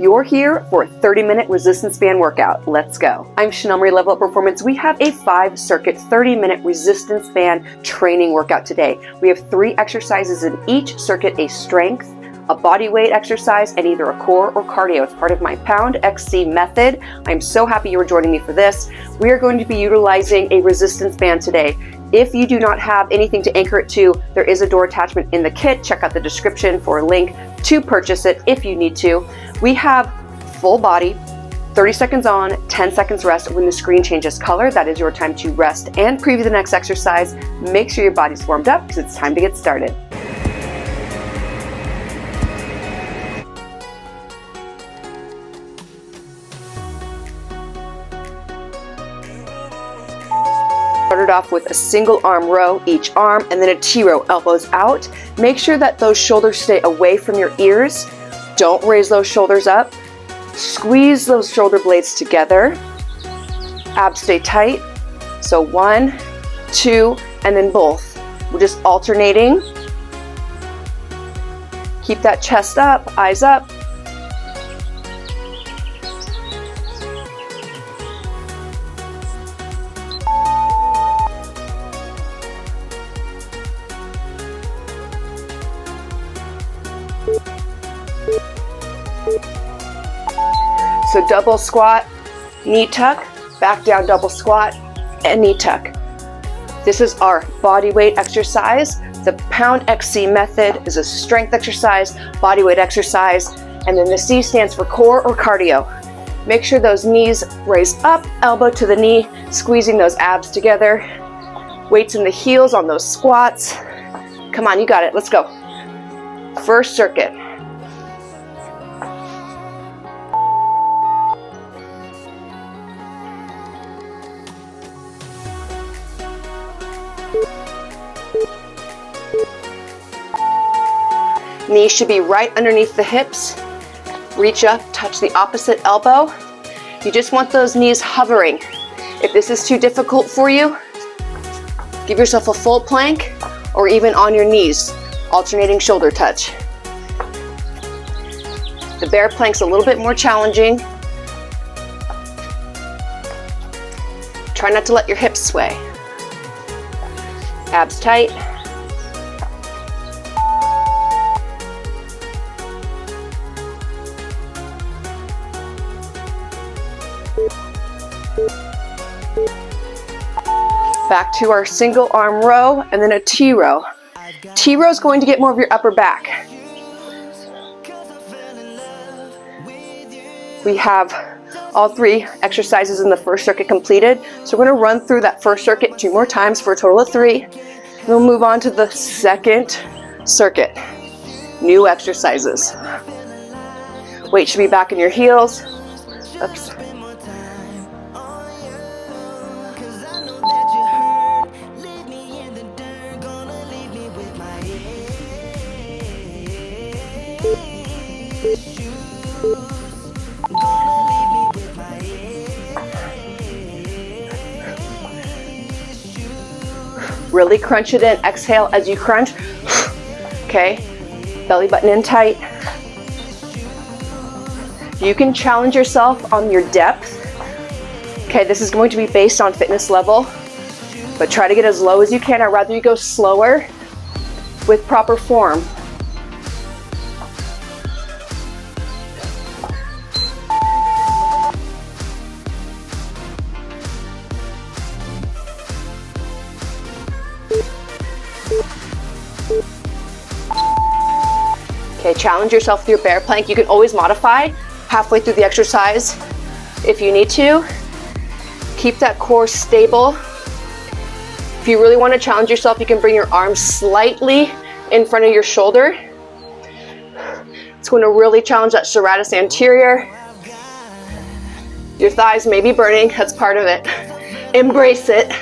You're here for a 30-minute resistance band workout. Let's go. I'm Chanel Marie, Level Up Performance. We have a 5-circuit, 30-minute resistance band training workout today. We have 3 exercises in each circuit, a strength, a body weight exercise, and either a core or cardio. It's part of my Pound XC method. I'm so happy you are joining me for this. We are going to be utilizing a resistance band today. If you do not have anything to anchor it to, there is a door attachment in the kit. Check out the description for a link to purchase it if you need to. We have full body, 30 seconds on, 10 seconds rest. When the screen changes color, that is your time to rest and preview the next exercise. Make sure your body's warmed up because it's time to get started. Started off with a single arm row, each arm, and then a T row, elbows out. Make sure that those shoulders stay away from your ears. Don't raise those shoulders up. Squeeze those shoulder blades together. Abs stay tight. So 1, 2, and then both. We're just alternating. Keep that chest up, eyes up. So double squat, knee tuck, back down, double squat, and knee tuck. This is our body weight exercise. The Pound XC method is a strength exercise, body weight exercise, and then the C stands for core or cardio. Make sure those knees raise up, elbow to the knee, squeezing those abs together. Weights in the heels on those squats. Come on, you got it, let's go. First circuit. Knees should be right underneath the hips. Reach up, touch the opposite elbow. You just want those knees hovering. If this is too difficult for you, give yourself a full plank or even on your knees, alternating shoulder touch. The bear plank's a little bit more challenging. Try not to let your hips sway. Abs tight. Back to our single arm row and then a T row. T row is going to get more of your upper back. We have all 3 exercises in the first circuit completed. So we're going to run through that first circuit 2 more times for a total of 3. We'll move on to the second circuit. New exercises. Weight should be back in your heels. Oops. Really crunch it in. Exhale as you crunch. Okay, belly button in tight. You can challenge yourself on your depth. Okay, this is going to be based on fitness level, but try to get as low as you can. I'd rather you go slower with proper form. Okay, challenge yourself with your bear plank. You can always modify halfway through the exercise if you need to. Keep that core stable. If you really want to challenge yourself, you can bring your arms slightly in front of your shoulder. It's going to really challenge that serratus anterior. Your thighs may be burning, that's part of it. Embrace it.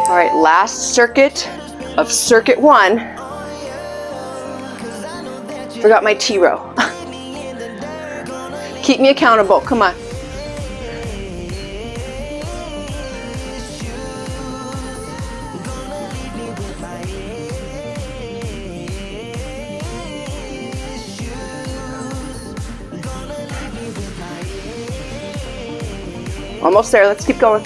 All right, last circuit of circuit 1. Forgot my T row. Keep me accountable, come on. Almost there, let's keep going.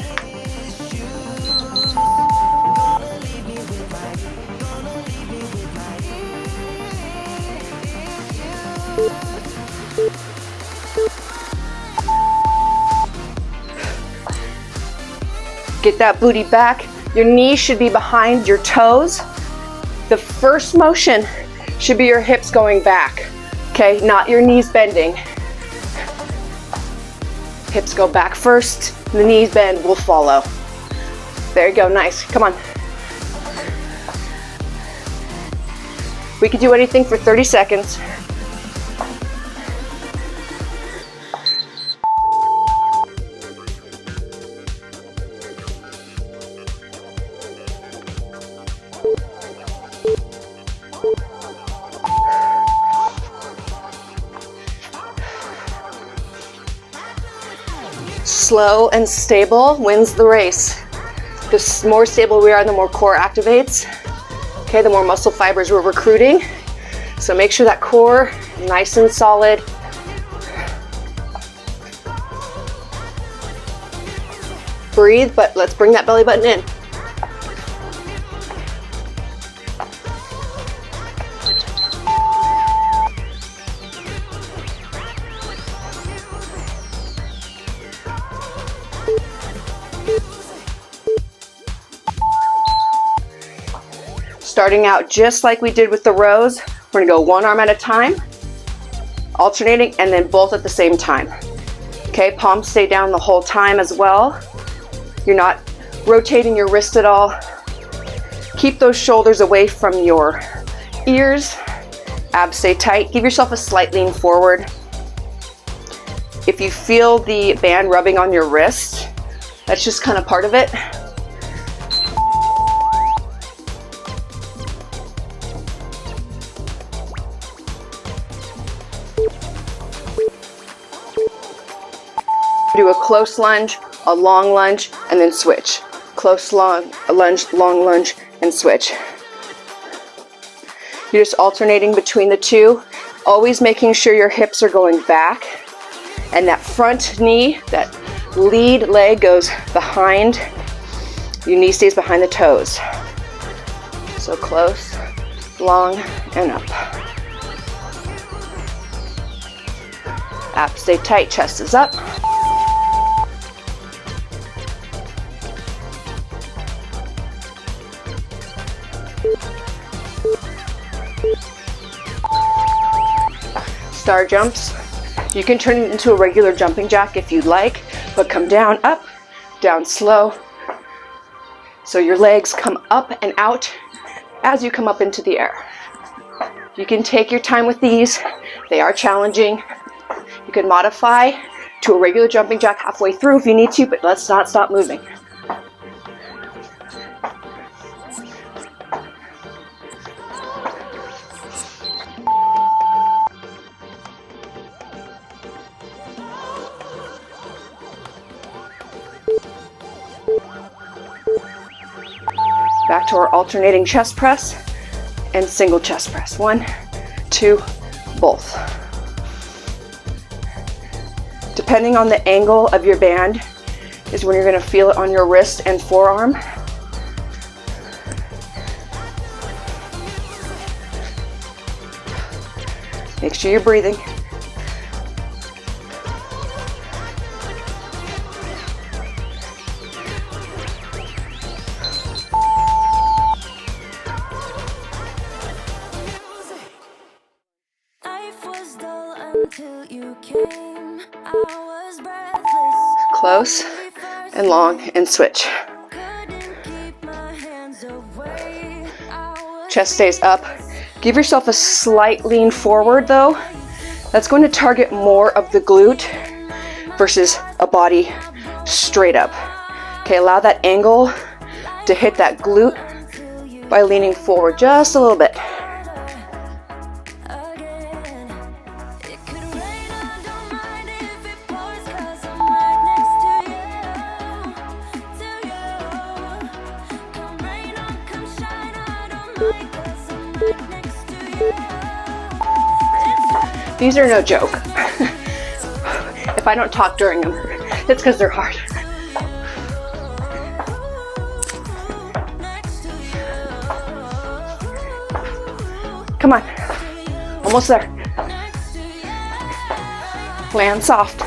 Get that booty back. Your knees should be behind your toes. The first motion should be your hips going back, okay? Not your knees bending. Hips go back first, the knees bend will follow. There you go, nice, come on. We could do anything for 30 seconds. Slow and stable wins the race. The more stable we are, the more core activates. Okay, the more muscle fibers we're recruiting. So make sure that core nice and solid. Breathe, but let's bring that belly button in. Starting out just like we did with the rows, we're gonna go one arm at a time, alternating, and then both at the same time. Okay, palms stay down the whole time as well. You're not rotating your wrist at all. Keep those shoulders away from your ears. Abs stay tight. Give yourself a slight lean forward. If you feel the band rubbing on your wrist, that's just kind of part of it. Do a close lunge, a long lunge, and then switch. Close, long lunge, and switch. You're just alternating between the two, always making sure your hips are going back, and that front knee, that lead leg goes behind, your knee stays behind the toes. So close, long, and up. Abs stay tight, chest is up. Star jumps. You can turn it into a regular jumping jack if you'd like, but come down, up, down slow. So your legs come up and out as you come up into the air. You can take your time with these. They are challenging. You can modify to a regular jumping jack halfway through if you need to, but let's not stop moving. Back to our alternating chest press and single chest press. 1, 2, both. Depending on the angle of your band is when you're going to feel it on your wrist and forearm. Make sure you're breathing. Close and long and switch. Chest stays up. Give yourself a slight lean forward though. That's going to target more of the glute versus a body straight up. Okay, allow that angle to hit that glute by leaning forward just a little bit. These are no joke. If I don't talk during them, it's because they're hard. Come on, almost there. Land soft.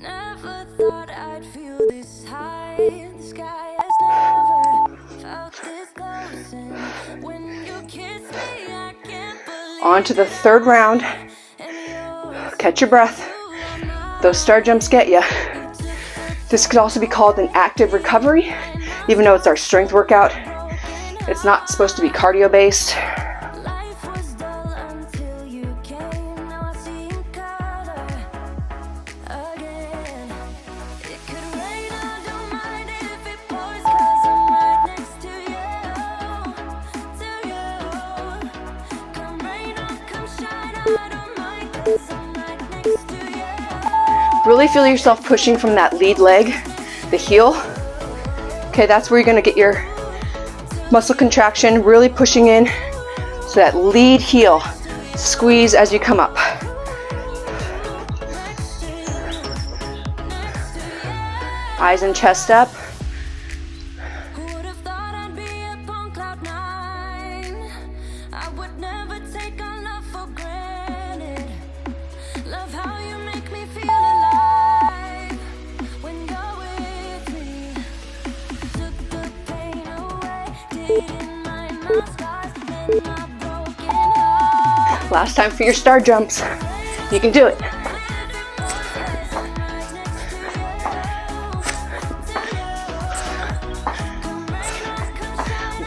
Never thought I'd feel this high. The sky has never felt this close. And when you kiss me, I can't believe. On to the third round. Catch your breath. Those star jumps get you. This could also be called an active recovery, even though it's our strength workout. It's not supposed to be cardio based. Life was dull until you came. Now I see in color again. It could rain, I don't mind if it pours, 'cause I'm right next to you. Come rain or come shine, I don't mind, 'cause I'm right next to you. Really feel yourself pushing from that lead leg, the heel. Okay, that's where you're gonna get your muscle contraction, really pushing in. So that lead heel, squeeze as you come up. Eyes and chest up. Who would have thought I'd be up on cloud nine? I would never take our love for granted. Love how you make me feel alive when you're with me. Took the pain away, didn't mind my scars and my broken heart. Last time for your star jumps. You can do it.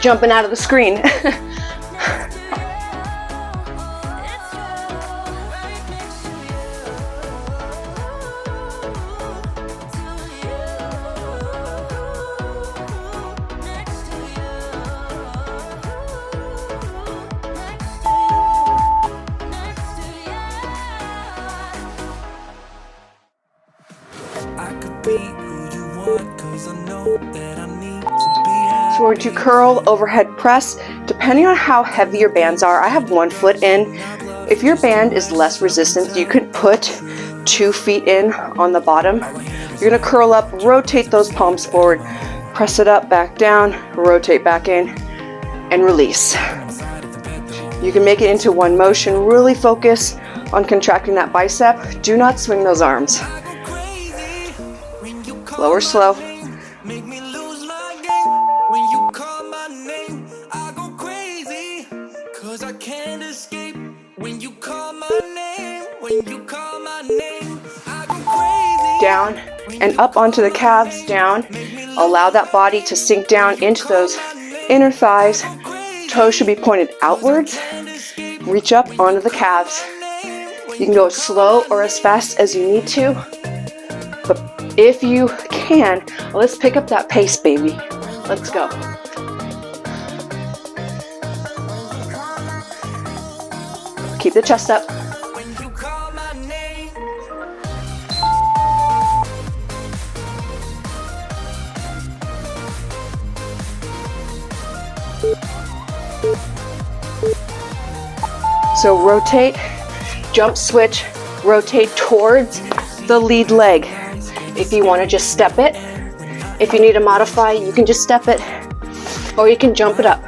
Jumping out of the screen. I could be who you want, 'cause I know that I need to be happy. So we're to curl, overhead press. Depending on how heavy your bands are, I have 1 foot in. If your band is less resistant, you could put 2 feet in on the bottom. You're gonna curl up, rotate those palms forward, press it up, back down, rotate back in, and release. You can make it into one motion. Really focus on contracting that bicep. Do not swing those arms. Lower slow. Make me lose my game when you call my name. I go crazy, 'cause I can't escape when you call my name. When you call my name, I go crazy. Down and up onto the calves, down. Allow that body to sink down into those inner thighs. Toes should be pointed outwards. Reach up onto the calves. You can go as slow or as fast as you need to. But if you can, let's pick up that pace, baby. Let's go. Keep the chest up. When you call my name. So rotate, jump switch, rotate towards the lead leg. If you want to just step it, if you need to modify, you can just step it, or you can jump it up.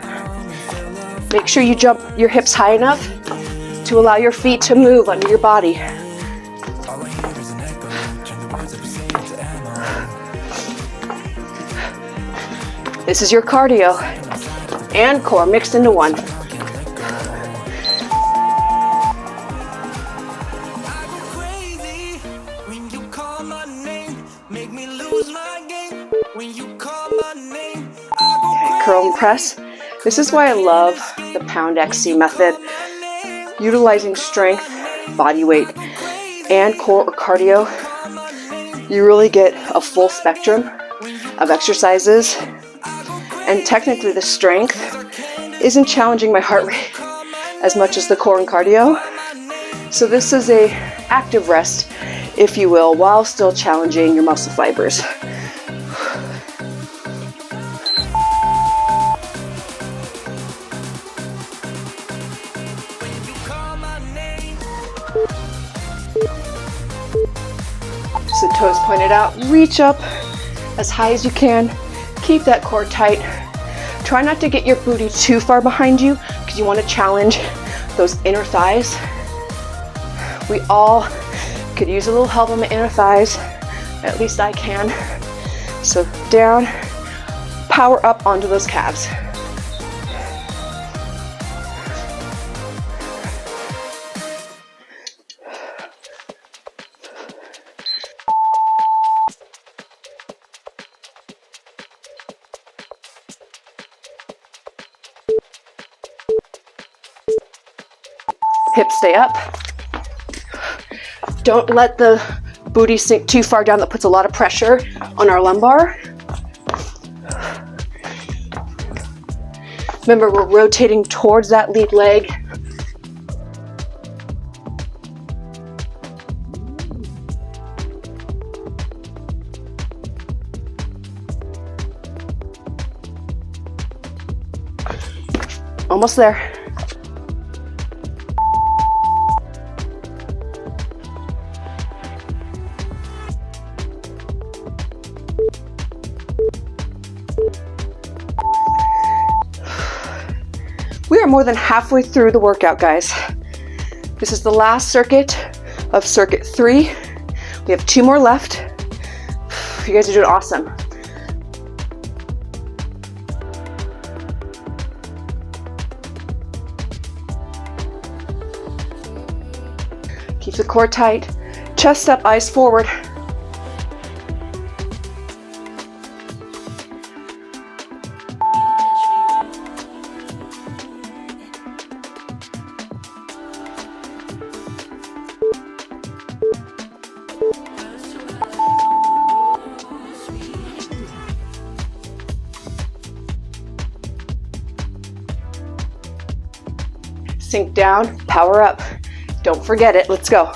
Make sure you jump your hips high enough to allow your feet to move under your body. This is your cardio and core mixed into one. Curl and press. This is why I love the Pound XC method. Utilizing strength, body weight, and core or cardio, you really get a full spectrum of exercises. And technically the strength isn't challenging my heart rate. as much as the core and cardio. So this is a active rest, if you will, while still challenging your muscle fibers. So toes pointed out, reach up as high as you can. Keep that core tight. Try not to get your booty too far behind you because you want to challenge those inner thighs. We all could use a little help on the inner thighs. At least I can. So down, power up onto those calves. Hips stay up. Don't let the booty sink too far down. That puts a lot of pressure on our lumbar. Remember, we're rotating towards that lead leg. Almost there. We are more than halfway through the workout, guys. This is the last circuit of circuit 3. We have 2 more left. You guys are doing awesome. Keep the core tight. Chest up, eyes forward. Sink down, power up. Don't forget it, let's go.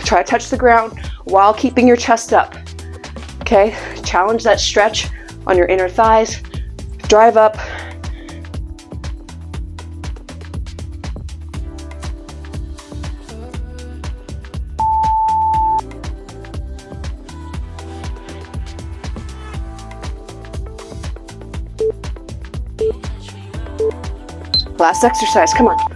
Try to touch the ground while keeping your chest up. Okay, challenge that stretch on your inner thighs. Drive up. Last exercise, come on.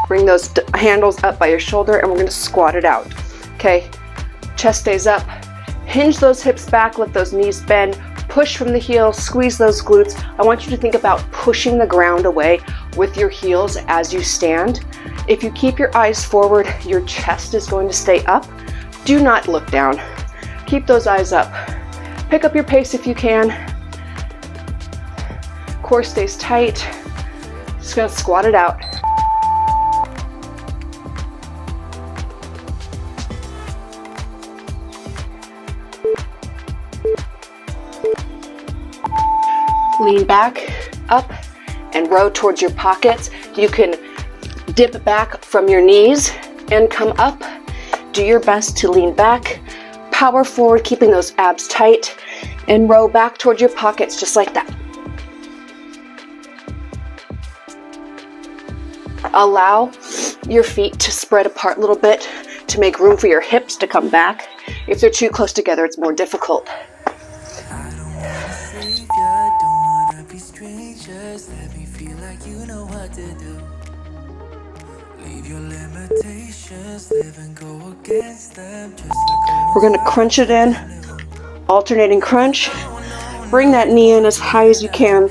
Bring those handles up by your shoulder and we're gonna squat it out. Okay, chest stays up. Hinge those hips back, let those knees bend. Push from the heels, squeeze those glutes. I want you to think about pushing the ground away with your heels as you stand. If you keep your eyes forward, your chest is going to stay up. Do not look down. Keep those eyes up. Pick up your pace if you can. Core stays tight. Just gonna squat it out. Lean back, up, and row towards your pockets. You can dip back from your knees and come up. Do your best to lean back, power forward, keeping those abs tight, and row back towards your pockets just like that. Allow your feet to spread apart a little bit to make room for your hips to come back. If they're too close together, it's more difficult. Let me feel like you know what to do. Leave your limitations, live and go against them. Just like We're gonna crunch it in, alternating crunch. Bring that knee in as high as you can.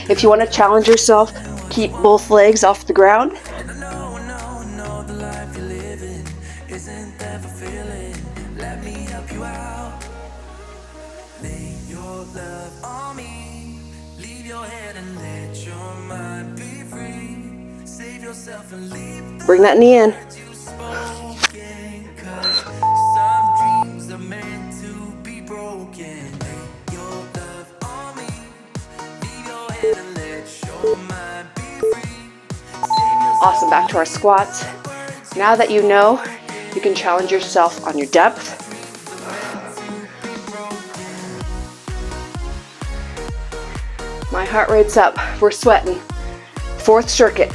If you want to challenge yourself, keep both legs off the ground. no, the life you're living isn't that fulfilling. Let me help you out. Lay your love on me. Leave your head and let your mind be free. Save yourself and leave the Bring that knee in. words you spoken. 'Cause some dreams are meant to be broken. Lay your love on me. Leave your head and let your mind be free. Save yourself. Awesome, back to our squats. Now that you know, you can challenge yourself on your depth. My heart rate's up, we're sweating. 4th circuit.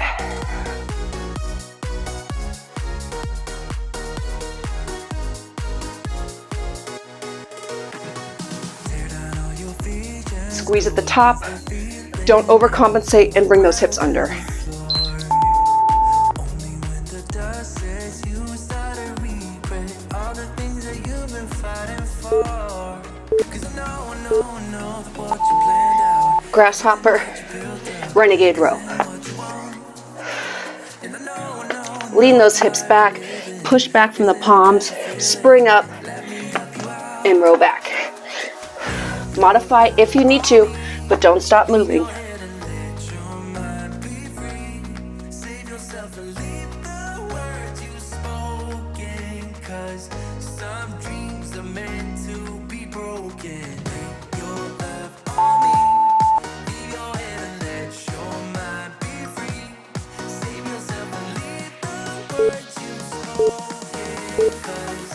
Squeeze at the top. Don't overcompensate and bring those hips under. Only when the dust says you start to regret all the things that you've been fighting for. 'Cause I know what you planned out. Grasshopper, renegade row. Lean those hips back, push back from the palms, spring up, and row back. Modify if you need to, but don't stop moving. Save yourself and leave the words you spoken. 'Cause some dreams are meant to be broken. Lay your love on me. Leave your head and let your mind be free. Save yourself and leave the words you spoken. 'Cause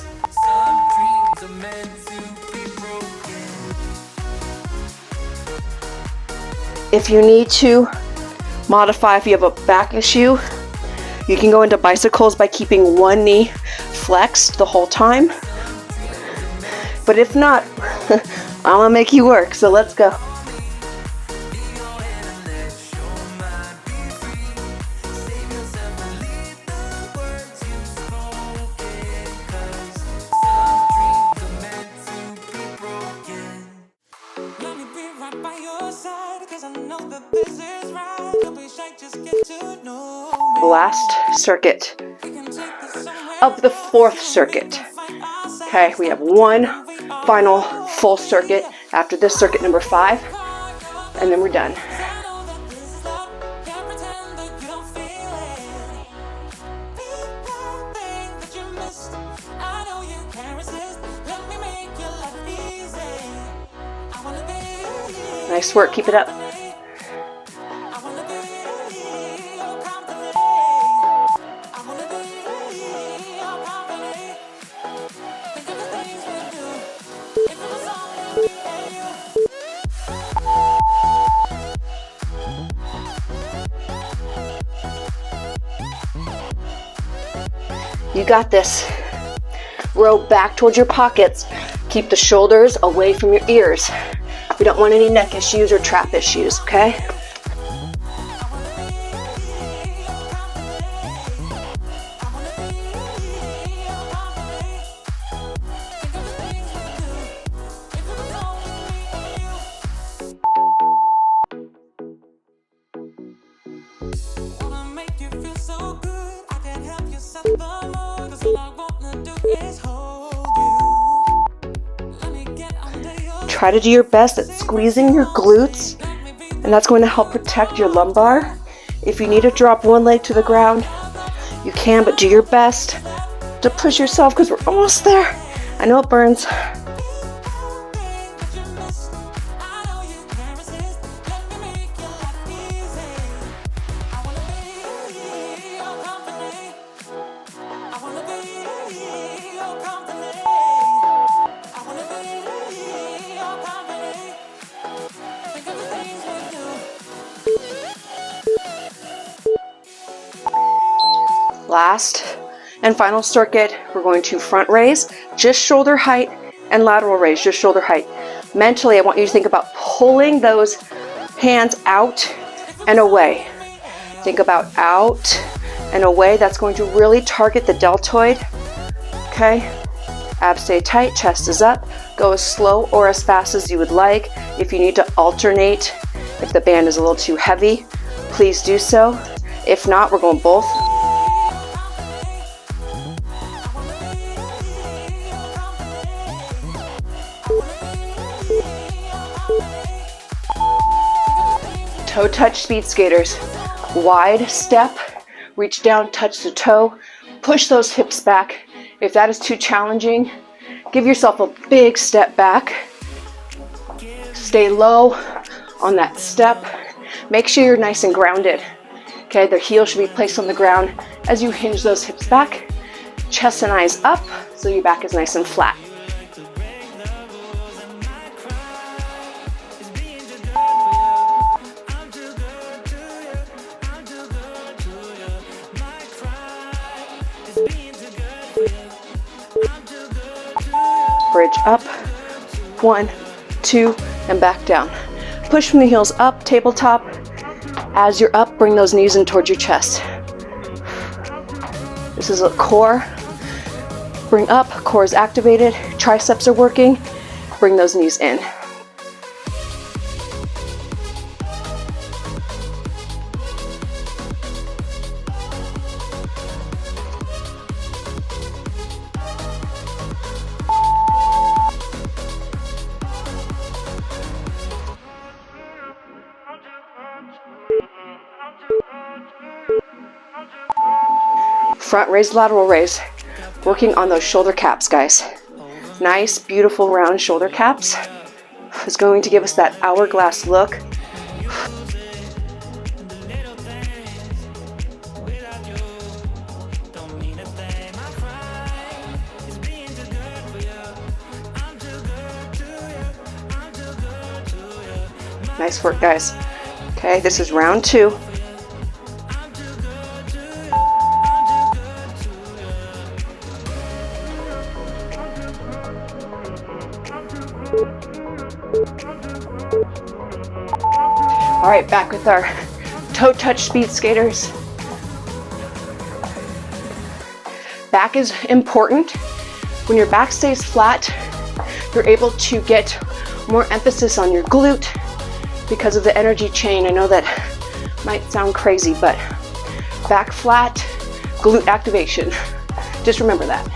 some dreams are meant to be broken. If you need to modify, if you have a back issue, you can go into bicycles by keeping one knee flexed the whole time. But if not, I'm gonna make you work, so let's go. Let me be right by your side, 'cause I know that this is right. Don't be shy, just get to know me. Last circuit We can take this somewhere of the 4th circuit. Okay, we have one final full circuit after this circuit number 5, and then we're done. I know that this is love. Can't pretend that you don't feel it. Be that thing that you missed. I know you can't resist. Let me make your life easy. I wanna be. Nice work, keep it up. I wanna be your company. I wanna be your company. Think of the things we do. If it was only me and you. You got this. Row back towards your pockets. Keep the shoulders away from your ears. We don't want any neck issues or trap issues, okay? Wanna make you feel so good, I can't help you set the mood. 'Cause all I wanna do is hold you. Let me get under your Try to do your best at squeezing your glutes, and that's going to help protect your lumbar. If you need to drop one leg to the ground, you can, but do your best to push yourself because we're almost there. I know it burns. Last and final circuit, we're going to front raise, just shoulder height, and lateral raise, just shoulder height. Mentally, I want you to think about pulling those hands out and away. Think about out in a way that's going to really target the deltoid. Okay, abs stay tight, chest is up. Go as slow or as fast as you would like. If you need to alternate, if the band is a little too heavy, please do so. If not, we're going both. Toe touch speed skaters. Wide step, reach down, touch the toe, push those hips back. If that is too challenging, give yourself a big step back. Stay low on that step. Make sure you're nice and grounded. Okay, the heel should be placed on the ground as you hinge those hips back. Chest and eyes up so your back is nice and flat. Bridge up, 1, 2, and back down. Push from the heels up, tabletop. As you're up, bring those knees in towards your chest. This is a core. Bring up, core is activated, triceps are working. Bring those knees in. Front raise, lateral raise. Working on those shoulder caps, guys. Nice, beautiful round shoulder caps. It's going to give us that hourglass look. Nice work, guys. Okay, this is round 2. All right, back with our toe touch speed skaters. Back is important. When your back stays flat, you're able to get more emphasis on your glute because of the energy chain. I know that might sound crazy, but back flat, glute activation. Just remember that.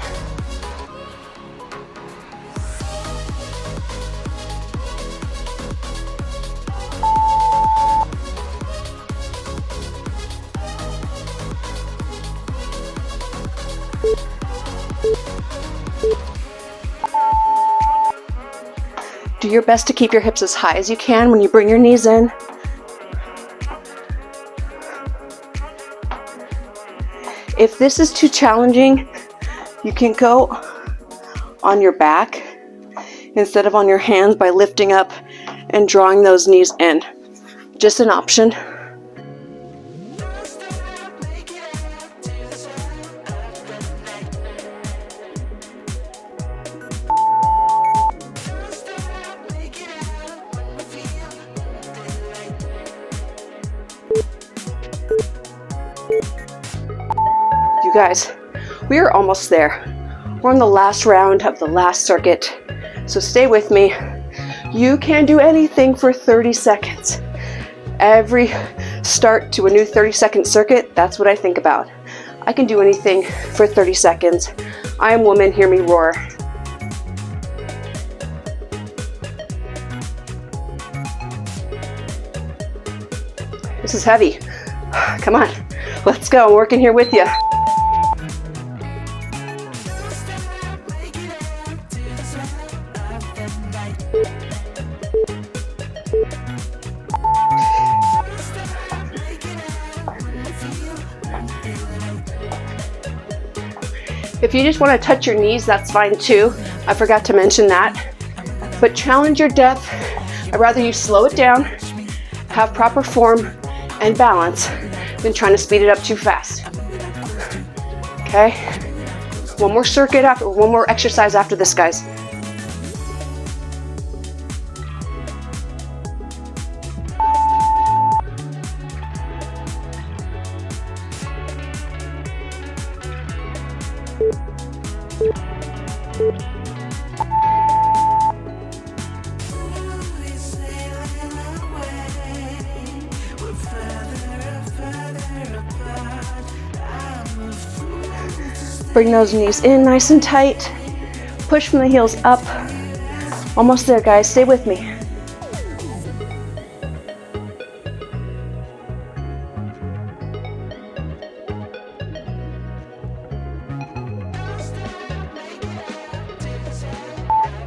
Do your best to keep your hips as high as you can when you bring your knees in. If this is too challenging, you can go on your back instead of on your hands by lifting up and drawing those knees in. Just an option. You guys, we are almost there. We're on the last round of the last circuit, so stay with me. You can do anything for 30 seconds. Every start to a new 30-second circuit, that's what I think about. I can do anything for 30 seconds. I am woman, hear me roar. This is heavy. Come on, let's go. I'm working here with you. If you just want to touch your knees, that's fine too. I forgot to mention that. But challenge your depth. I'd rather you slow it down, have proper form and balance than trying to speed it up too fast. Okay? One more circuit after, one more exercise after this, guys. Bring those knees in nice and tight. Push from the heels up. Almost there, guys. Stay with me.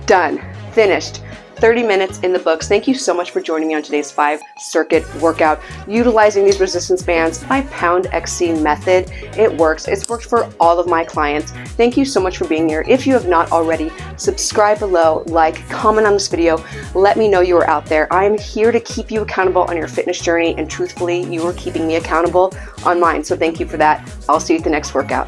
Done. Finished. 30 minutes in the books. Thank you so much for joining me on today's 5-circuit workout utilizing these resistance bands, my Pound XC method. It works. It's worked for all of my clients. Thank you so much for being here. If you have not already, subscribe below, like, comment on this video. Let me know you are out there. I am here to keep you accountable on your fitness journey, and truthfully, you are keeping me accountable on mine. So thank you for that. I'll see you at the next workout.